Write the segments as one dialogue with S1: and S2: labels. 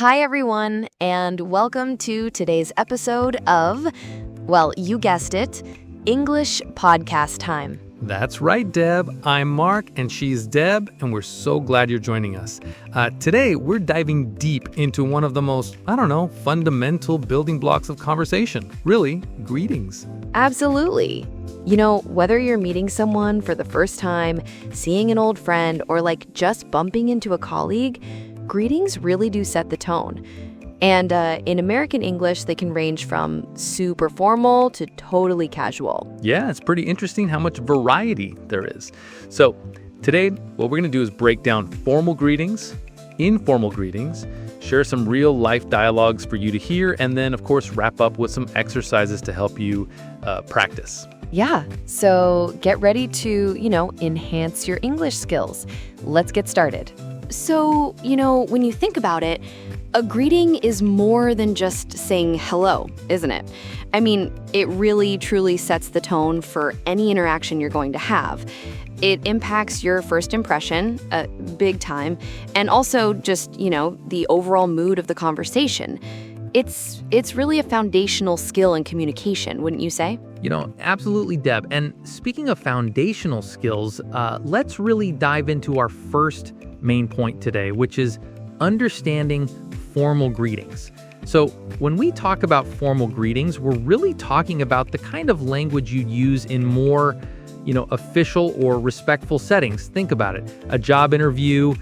S1: Hi, everyone, and welcome to today's episode of, well, you guessed it, English Podcast Time.
S2: That's right, Deb. I'm Mark, and she's Deb, and we're so glad you're joining us. Today, we're diving deep into one of the most, fundamental building blocks of conversation. Really, greetings.
S1: Absolutely. You know, whether you're meeting someone for the first time, seeing an old friend, or just bumping into a colleague, greetings really do set the tone. And in American English, they can range from super formal to totally casual.
S2: Yeah, it's pretty interesting how much variety there is. So today, what we're going to do is break down formal greetings, informal greetings, share some real-life dialogues for you to hear, and then, of course, wrap up with some exercises to help you practice.
S1: Yeah, so get ready to, enhance your English skills. Let's get started. So, when you think about it, a greeting is more than just saying hello, isn't it? I mean, it really, truly sets the tone for any interaction you're going to have. It impacts your first impression, big time, and also just, the overall mood of the conversation. It's really a foundational skill in communication, wouldn't you say?
S3: Absolutely, Deb. And speaking of foundational skills, let's really dive into our first main point today, which is understanding formal greetings. So when we talk about formal greetings, we're really talking about the kind of language you use in more, official or respectful settings. Think about it. A job interview,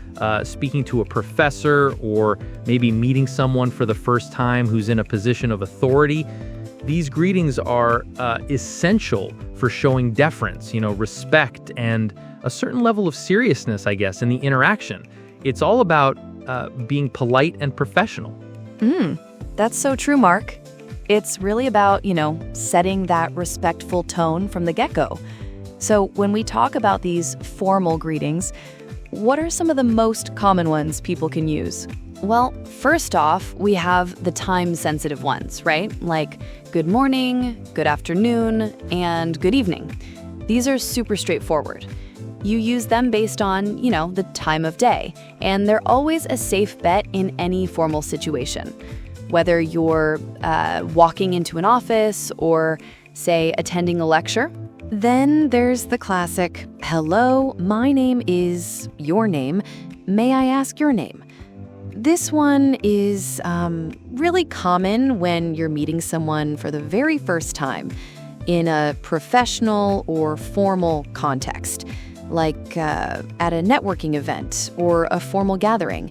S3: speaking to a professor, or maybe meeting someone for the first time who's in a position of authority. These greetings are essential for showing deference, respect, and a certain level of seriousness, I guess, in the interaction. It's all about being polite and professional.
S1: That's so true, Mark. It's really about, setting that respectful tone from the get-go. So when we talk about these formal greetings, what are some of the most common ones people can use? Well, first off, we have the time-sensitive ones, right? Like good morning, good afternoon, and good evening. These are super straightforward. You use them based on, the time of day, and they're always a safe bet in any formal situation. Whether you're walking into an office or, say, attending a lecture. Then there's the classic, hello, my name is your name. May I ask your name? This one is really common when you're meeting someone for the very first time in a professional or formal context, like at a networking event or a formal gathering.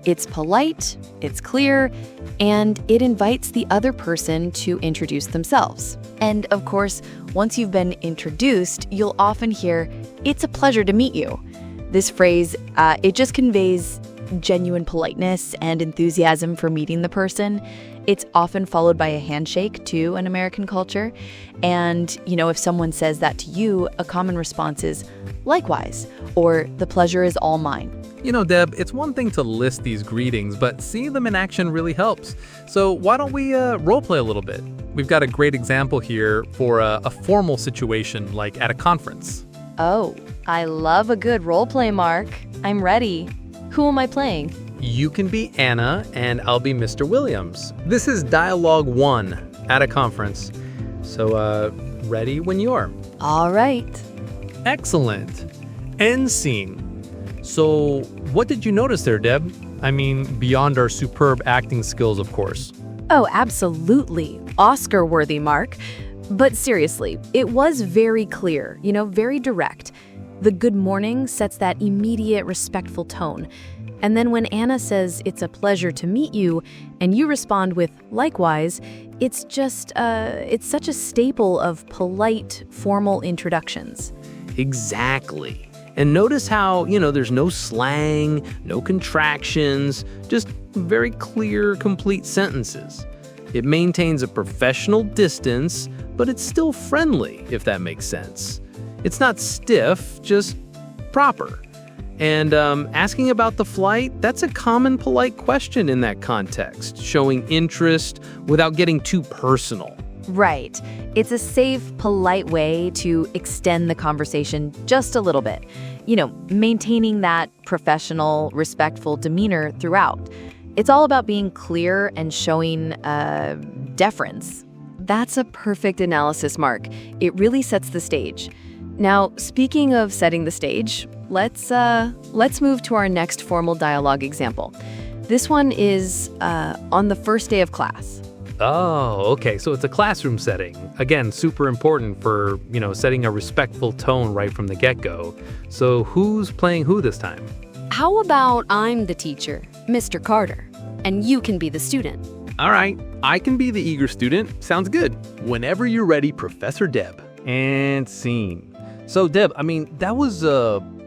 S1: It's polite, it's clear, and it invites the other person to introduce themselves. And of course, once you've been introduced, you'll often hear, "It's a pleasure to meet you." This phrase, it just conveys genuine politeness and enthusiasm for meeting the person. It's often followed by a handshake, too, in American culture. And, if someone says that to you, a common response is, "Likewise," or "The pleasure is all mine."
S2: Deb, it's one thing to list these greetings, but seeing them in action really helps. So why don't we role play a little bit? We've got a great example here for a formal situation, like at a conference.
S1: Oh, I love a good role play, Mark. I'm ready. Who am I playing?
S2: You can be Anna, and I'll be Mr. Williams. This is Dialogue 1 at a conference. So, ready when you are.
S1: All right.
S2: Excellent. End scene. So, what did you notice there, Deb? I mean, beyond our superb acting skills, of course.
S1: Oh, absolutely. Oscar-worthy, Mark. But seriously, it was very clear, very direct. The good morning sets that immediate respectful tone. And then when Anna says, "It's a pleasure to meet you," and you respond with "likewise," it's just, it's such a staple of polite, formal introductions.
S3: Exactly. And notice how, there's no slang, no contractions, just very clear, complete sentences. It maintains a professional distance, but it's still friendly, if that makes sense. It's not stiff, just proper. And asking about the flight, that's a common polite question in that context, showing interest without getting too personal.
S1: Right. It's a safe, polite way to extend the conversation just a little bit. Maintaining that professional, respectful demeanor throughout. It's all about being clear and showing deference. That's a perfect analysis, Mark. It really sets the stage. Now, speaking of setting the stage, let's move to our next formal dialogue example. This one is on the first day of class.
S3: Oh, okay. So it's a classroom setting. Again, super important for, setting a respectful tone right from the get-go. So who's playing who this time?
S4: How about I'm the teacher, Mr. Carter, and you can be the student?
S2: All right, I can be the eager student. Sounds good. Whenever you're ready, Professor Deb.
S3: And scene. So Deb, that was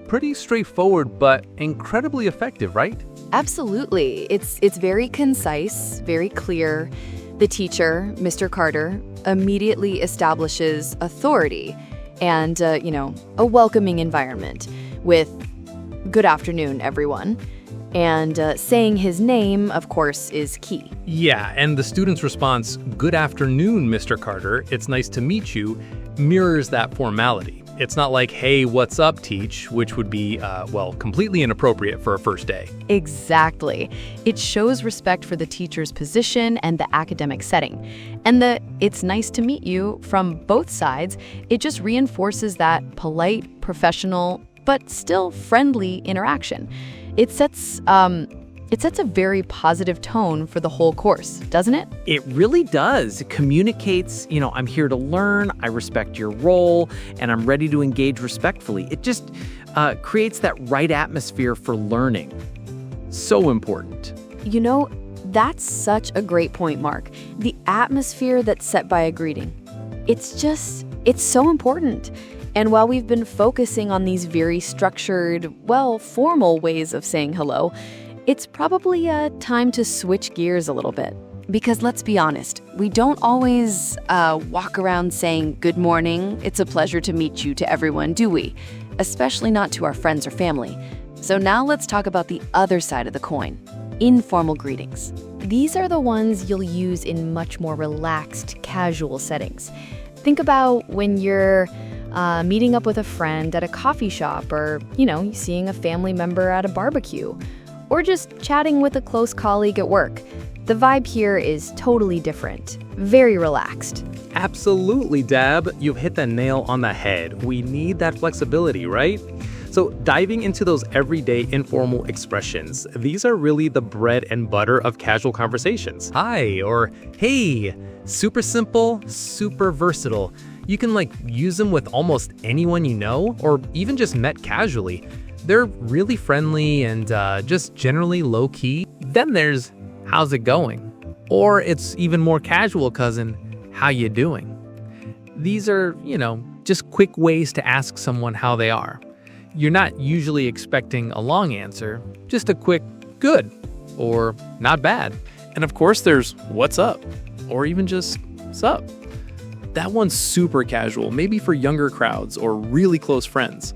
S3: pretty straightforward, but incredibly effective, right?
S1: Absolutely. It's very concise, very clear. The teacher, Mr. Carter, immediately establishes authority and, a welcoming environment with "Good afternoon, everyone." And saying his name, of course, is key.
S2: Yeah, and the student's response, "Good afternoon, Mr. Carter. It's nice to meet you," mirrors that formality. It's not like, "Hey, what's up, teach," which would be, completely inappropriate for a first day.
S1: Exactly. It shows respect for the teacher's position and the academic setting. And the "it's nice to meet you" from both sides, it just reinforces that polite, professional, but still friendly interaction. It sets a very positive tone for the whole course, doesn't it?
S5: It really does. It communicates, I'm here to learn, I respect your role, and I'm ready to engage respectfully. It just creates that right atmosphere for learning.
S2: So important.
S1: That's such a great point, Mark. The atmosphere that's set by a greeting. It's so important. And while we've been focusing on these very structured, formal ways of saying hello, it's probably time to switch gears a little bit. Because let's be honest, we don't always walk around saying, "Good morning, it's a pleasure to meet you" to everyone, do we? Especially not to our friends or family. So now let's talk about the other side of the coin, informal greetings. These are the ones you'll use in much more relaxed, casual settings. Think about when you're meeting up with a friend at a coffee shop, or, seeing a family member at a barbecue, or just chatting with a close colleague at work. The vibe here is totally different, very relaxed.
S2: Absolutely, Deb. You've hit the nail on the head. We need that flexibility, right? So diving into those everyday informal expressions, these are really the bread and butter of casual conversations.
S3: Hi, or hey, super simple, super versatile. You can use them with almost anyone you know, or even just met casually. They're really friendly and just generally low-key. Then there's, "How's it going?" Or it's even more casual, cousin, "How you doing?" These are, just quick ways to ask someone how they are. You're not usually expecting a long answer, just a quick "good" or "not bad."
S2: And of course, there's "what's up?" or even just "sup." That one's super casual, maybe for younger crowds or really close friends.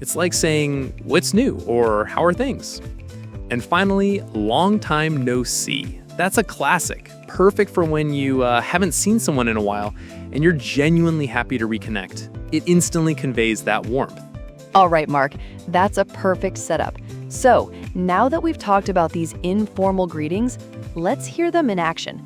S2: It's like saying, "What's new?" or "How are things?" And finally, "long time no see." That's a classic, perfect for when you haven't seen someone in a while and you're genuinely happy to reconnect. It instantly conveys that warmth.
S1: All right, Mark, that's a perfect setup. So now that we've talked about these informal greetings, let's hear them in action.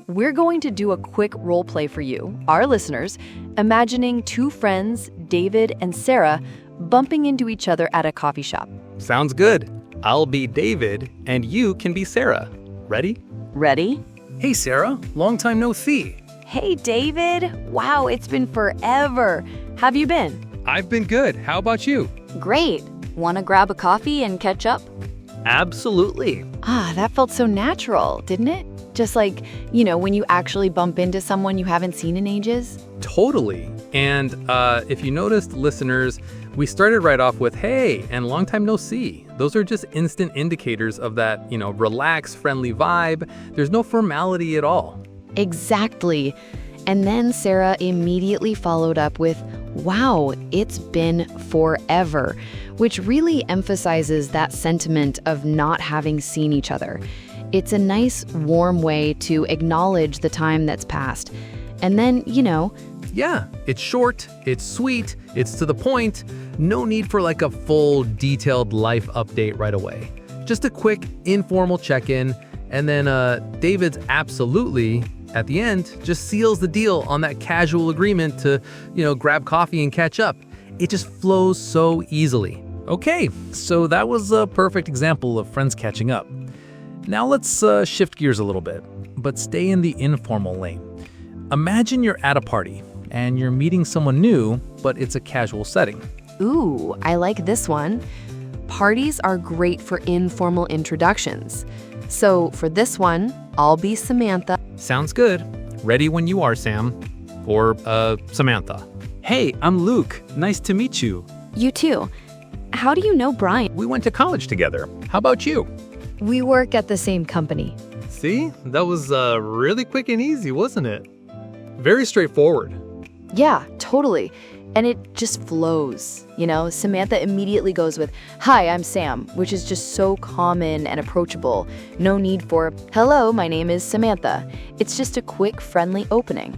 S1: We're going to do a quick role play for you, our listeners, imagining two friends, David and Sarah, bumping into each other at a coffee shop.
S2: Sounds good. I'll be David and you can be Sarah. Ready?
S1: Ready?
S6: Hey Sarah, long time no see.
S1: Hey, David. Wow, it's been forever. Have you been?
S6: I've been good. How about you?
S4: Great. Want to grab a coffee and catch up?
S5: Absolutely.
S1: That felt so natural, didn't it? Just like, when you actually bump into someone you haven't seen in ages.
S2: Totally. And if you noticed, listeners, we started right off with "hey" and "long time no see." Those are just instant indicators of that, relaxed, friendly vibe. There's no formality at all.
S1: Exactly. And then Sarah immediately followed up with, "Wow, it's been forever," which really emphasizes that sentiment of not having seen each other. It's a nice, warm way to acknowledge the time that's passed. And then,
S3: Yeah, it's short, it's sweet, it's to the point. No need for a full, detailed life update right away. Just a quick, informal check-in. And then David's absolutely at the end just seals the deal on that casual agreement to, grab coffee and catch up. It just flows so easily.
S2: Okay, so that was a perfect example of friends catching up. Now let's shift gears a little bit, but stay in the informal lane. Imagine you're at a party and you're meeting someone new, but it's a casual setting.
S4: Ooh, I like this one. Parties are great for informal introductions. So for this one, I'll be Samantha.
S2: Sounds good. Ready when you are, Sam. Or, Samantha.
S7: Hey, I'm Luke. Nice to meet you.
S4: You too. How do you know Brian?
S2: We went to college together. How about you?
S1: We work at the same company.
S3: See? That was really quick and easy, wasn't it? Very straightforward.
S1: Yeah, totally. And it just flows. Samantha immediately goes with, "Hi, I'm Sam," which is just so common and approachable. No need for, "Hello, my name is Samantha." It's just a quick, friendly opening.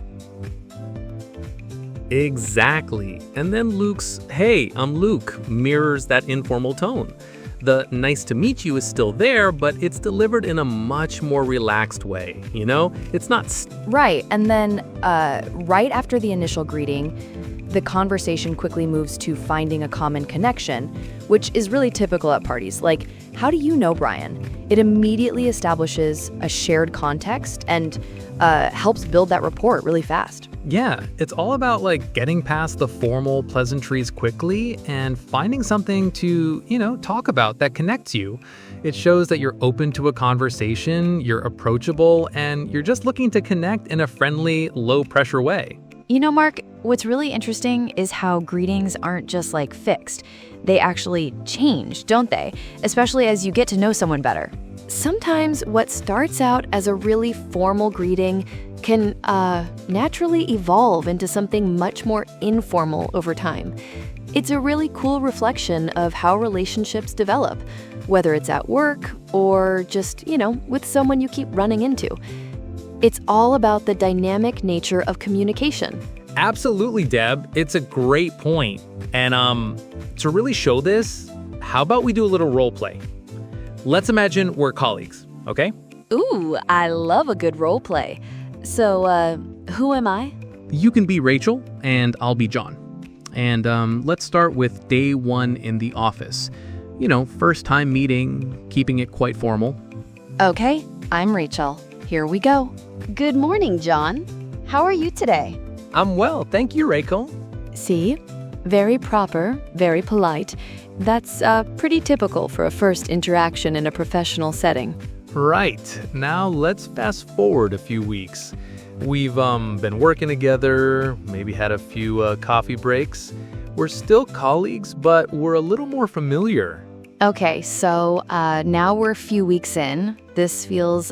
S2: Exactly. And then Luke's, "Hey, I'm Luke," mirrors that informal tone. The "nice to meet you" is still there, but it's delivered in a much more relaxed way, It's not...
S1: Right, and then right after the initial greeting, the conversation quickly moves to finding a common connection, which is really typical at parties. Like, "How do you know Brian?" It immediately establishes a shared context and helps build that rapport really fast.
S2: Yeah, it's all about getting past the formal pleasantries quickly and finding something to, talk about that connects you. It shows that you're open to a conversation, you're approachable, and you're just looking to connect in a friendly, low-pressure way.
S1: Mark, what's really interesting is how greetings aren't just fixed. They actually change, don't they? Especially as you get to know someone better. Sometimes what starts out as a really formal greeting can naturally evolve into something much more informal over time. It's a really cool reflection of how relationships develop, whether it's at work or just, with someone you keep running into. It's all about the dynamic nature of communication.
S2: Absolutely, Deb. It's a great point. And to really show this, how about we do a little role play? Let's imagine we're colleagues, okay?
S1: Ooh, I love a good role play. So, who am I?
S2: You can be Rachel, and I'll be John. And let's start with day one in the office. First time meeting, keeping it quite formal.
S1: Okay, I'm Rachel. Here we go.
S4: Good morning, John. How are you today?
S6: I'm well, thank you, Rachel.
S1: See? Very proper, very polite. That's pretty typical for a first interaction in a professional setting.
S2: Right. Now let's fast forward a few weeks. We've been working together, maybe had a few coffee breaks. We're still colleagues, but we're a little more familiar.
S1: Okay, so now we're a few weeks in. This feels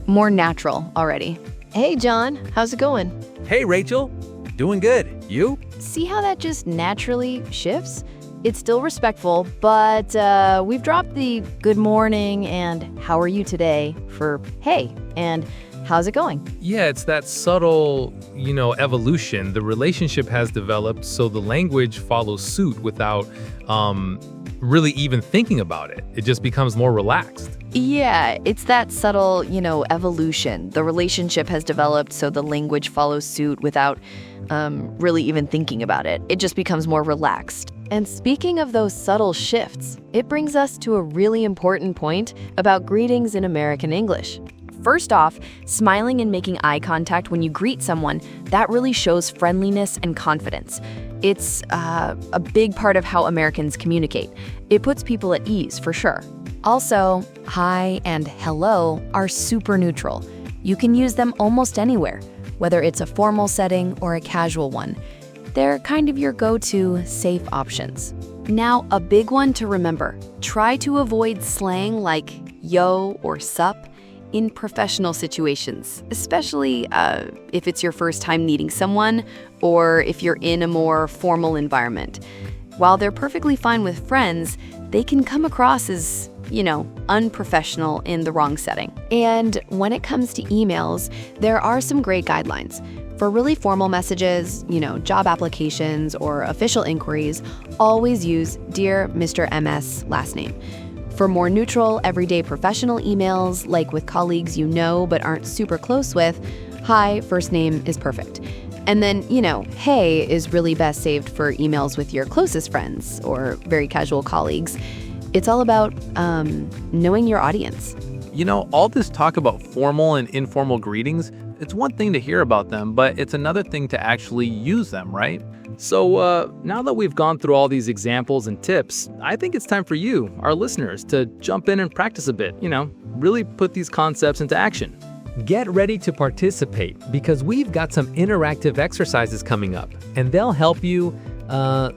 S1: more natural already. Hey, John, how's it going?
S6: Hey, Rachel. Doing good. You?
S1: See how that just naturally shifts? It's still respectful, but we've dropped the good morning and how are you today for hey and how's it going?
S2: Yeah, it's that subtle, evolution. The relationship has developed, so the language follows suit without really even thinking about it. It just becomes more relaxed.
S1: Yeah, it's that subtle, evolution. The relationship has developed, so the language follows suit without really even thinking about it. It just becomes more relaxed. And speaking of those subtle shifts, it brings us to a really important point about greetings in American English. First off, smiling and making eye contact when you greet someone, that really shows friendliness and confidence. It's a big part of how Americans communicate. It puts people at ease, for sure. Also, hi and hello are super neutral. You can use them almost anywhere, whether it's a formal setting or a casual one. They're kind of your go-to safe options.
S4: Now, a big one to remember. Try to avoid slang like yo or sup in professional situations, especially if it's your first time meeting someone or if you're in a more formal environment. While they're perfectly fine with friends, they can come across as, unprofessional in the wrong setting. And when it comes to emails, there are some great guidelines. For really formal messages, job applications or official inquiries, always use Dear Mr. MS last name. For more neutral, everyday professional emails, like with colleagues you know but aren't super close with, hi, first name is perfect. And then, hey is really best saved for emails with your closest friends or very casual colleagues. It's all about knowing your audience.
S2: All this talk about formal and informal greetings, it's one thing to hear about them, but it's another thing to actually use them, right? So now that we've gone through all these examples and tips, I think it's time for you, our listeners, to jump in and practice a bit, really put these concepts into action.
S3: Get ready to participate because we've got some interactive exercises coming up, and they'll help you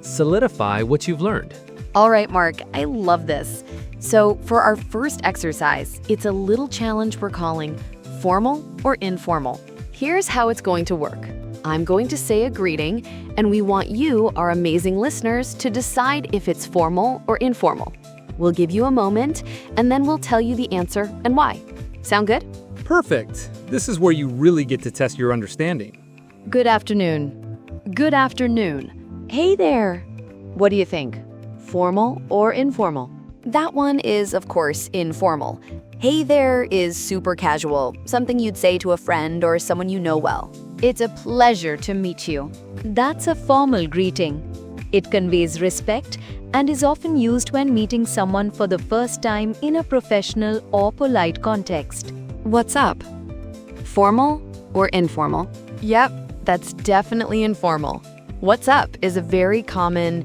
S3: solidify what you've learned.
S4: All right, Mark, I love this. So for our first exercise, it's a little challenge we're calling formal or informal. Here's how it's going to work. I'm going to say a greeting, and we want you, our amazing listeners, to decide if it's formal or informal. We'll give you a moment, and then we'll tell you the answer and why. Sound good?
S7: Perfect. This is where you really get to test your understanding.
S4: Good afternoon. Good afternoon. Hey there. What do you think? Formal or informal? That one is, of course, informal. Hey there is super casual, something you'd say to a friend or someone you know well.
S8: It's a pleasure to meet you. That's a formal greeting. It conveys respect and is often used when meeting someone for the first time in a professional or polite context.
S4: What's up? Formal or informal? Yep, that's definitely informal. What's up is a very common,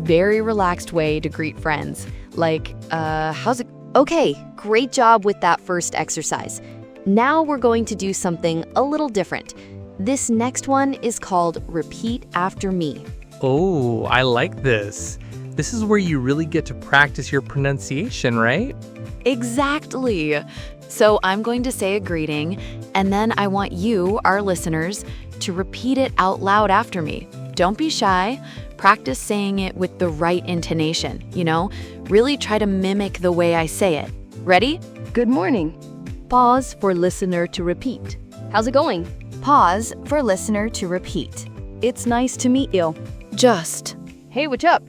S4: very relaxed way to greet friends. Like, how's it? Okay, great job with that first exercise. Now we're going to do something a little different. This next one is called Repeat After Me.
S3: Oh, I like this. This is where you really get to practice your pronunciation, right?
S4: Exactly. So I'm going to say a greeting, and then I want you, our listeners, to repeat it out loud after me. Don't be shy. Practice saying it with the right intonation, Really try to mimic the way I say it. Ready?
S8: Good morning. Pause for listener to repeat.
S4: How's it going?
S1: Pause for listener to repeat.
S8: It's nice to meet you.
S4: Just.
S8: Hey, what's up?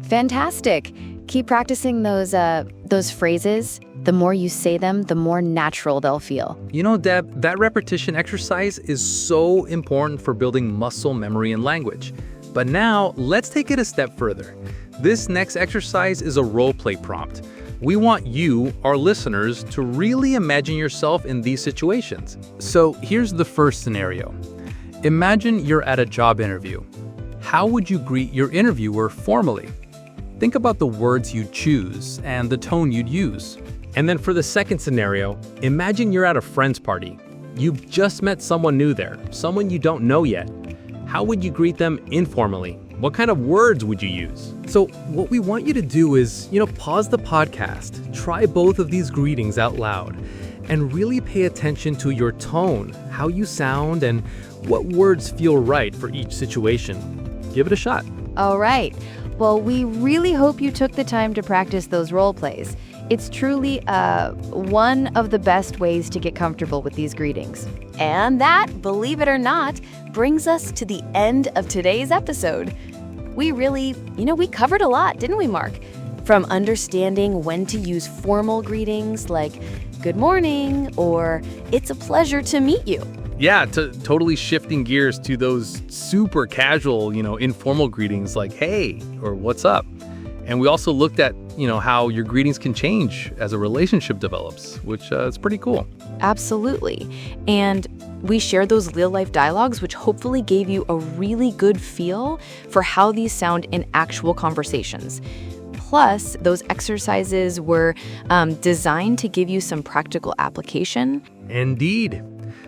S4: Fantastic. Keep practicing those phrases. The more you say them, the more natural they'll feel.
S2: Deb, that repetition exercise is so important for building muscle memory and language. But now, let's take it a step further. This next exercise is a role play prompt. We want you, our listeners, to really imagine yourself in these situations. So here's the first scenario. Imagine you're at a job interview. How would you greet your interviewer formally? Think about the words you'd choose and the tone you'd use. And then for the second scenario, imagine you're at a friend's party. You've just met someone new there, someone you don't know yet. How would you greet them informally? What kind of words would you use? So what we want you to do is, pause the podcast, try both of these greetings out loud, and really pay attention to your tone, how you sound, and what words feel right for each situation. Give it a shot.
S8: All right. Well, we really hope you took the time to practice those role plays. It's truly one of the best ways to get comfortable with these greetings.
S4: And that, believe it or not, brings us to the end of today's episode. We really, we covered a lot, didn't we, Mark? From understanding when to use formal greetings like good morning or it's a pleasure to meet you.
S2: Yeah, to totally shifting gears to those super casual, informal greetings like hey or what's up. And we also looked at, how your greetings can change as a relationship develops, which is pretty cool.
S4: Absolutely. And we shared those real-life dialogues, which hopefully gave you a really good feel for how these sound in actual conversations. Plus, those exercises were designed to give you some practical application.
S2: Indeed.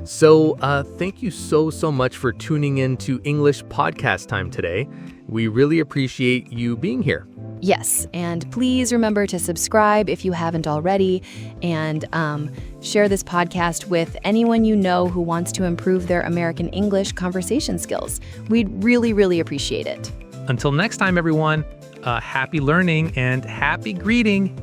S2: So thank you so much for tuning in to English Podcast Time today. We really appreciate you being here.
S4: Yes, and please remember to subscribe if you haven't already, and share this podcast with anyone you know who wants to improve their American English conversation skills. We'd really appreciate it.
S3: Until next time, everyone, happy learning and happy greeting.